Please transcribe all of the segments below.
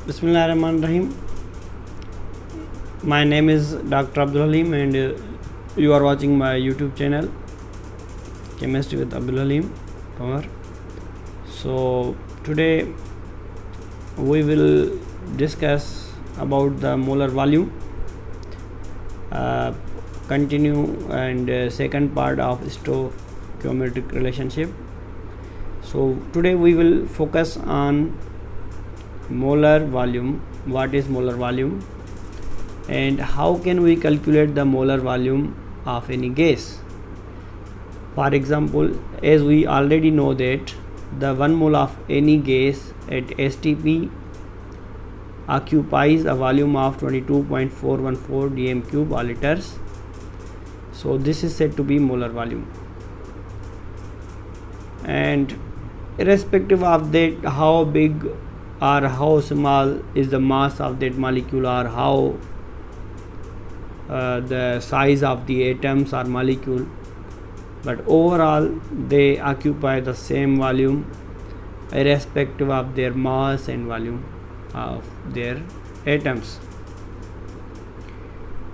Bismillahirrahmanirrahim. My name is Dr. Abdul Halim and you are watching my YouTube channel Chemistry with Abdul Halim Power. So today we will discuss about the molar volume, continue and second part of stoichiometric relationship. So today we will focus on molar volume. What is molar volume and how can we calculate the molar volume of any gas? For example, as we already know that the 1 mole of any gas at STP occupies a volume of 22.414 dm cube or liters. So this is said to be molar volume, and irrespective of that how big or how small is the mass of that molecule or how the size of the atoms or molecule, but overall they occupy the same volume irrespective of their mass and volume of their atoms.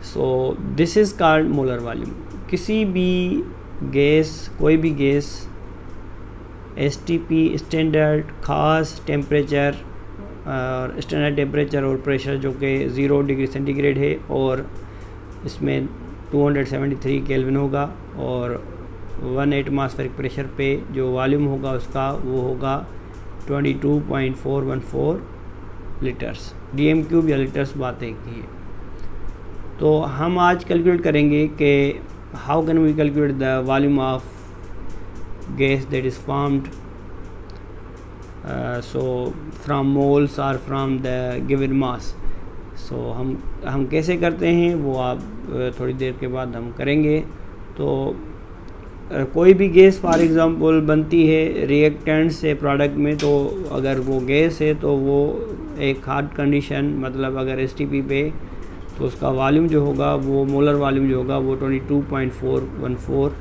So this is called molar volume. किसी भी gas, कोई भी gas STP standard खास temperature और standard temperature और pressure जो कि 0 degree centigrade है और इसमें 273 केल्विन होगा और 1 एटमॉस्फेरिक प्रेशर पे जो वॉल्यूम होगा उसका वो होगा 22.414 लीटर्स, डीएम क्यूब या लीटर्स बात एक ही है. तो हम आज कैलकुलेट करेंगे कि how can we calculate the volume of gas that is formed so from moles or from the given mass. So हम कैसे करते हैं वो आप थोड़ी देर के बाद हम करेंगे. तो कोई भी गैस फॉर एग्ज़ाम्पल बनती है रिएक्टेंट से प्रोडक्ट में, तो अगर वो गैस है तो वो एक हार्ड कंडीशन मतलब अगर STP पे तो उसका वॉल्यूम जो होगा वो मोलर वॉल्यूम जो होगा वो 22.414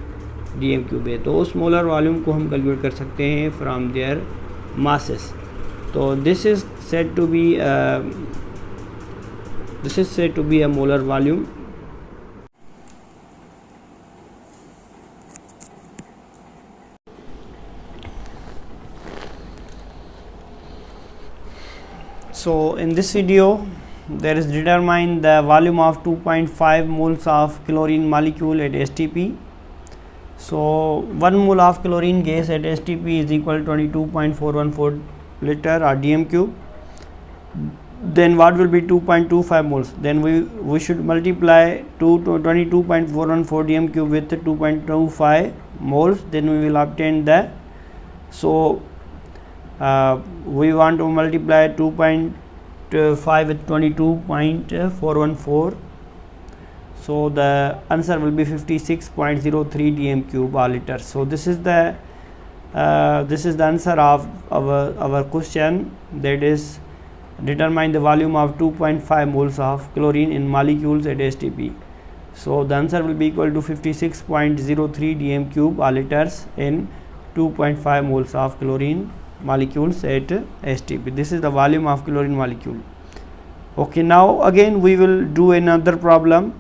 डीएम क्यूब है. तो उस मोलर वॉल्यूम को हम कैलकुलेट कर सकते हैं फ्रॉम देयर मासेस. तो this is said to be a molar volume. So in this video there is determine the volume of 2.5 moles of chlorine molecule at STP. So 1 mole of chlorine gas at STP is equal to 22.414 liter or dm cube. Then what will be 2.25 moles? Then we should multiply 22.414 dm cube with 2.25 moles. Then we will obtain the. So we want to multiply 2.5 with 22.414. So the answer will be 56.03 dm cube or liter. So this is the answer of our question, that is determine the volume of 2.5 moles of chlorine in molecules at STP. So the answer will be equal to 56.03 dm cube or liters in 2.5 moles of chlorine molecules at STP. This is the volume of chlorine molecule. Okay, now again we will do another problem.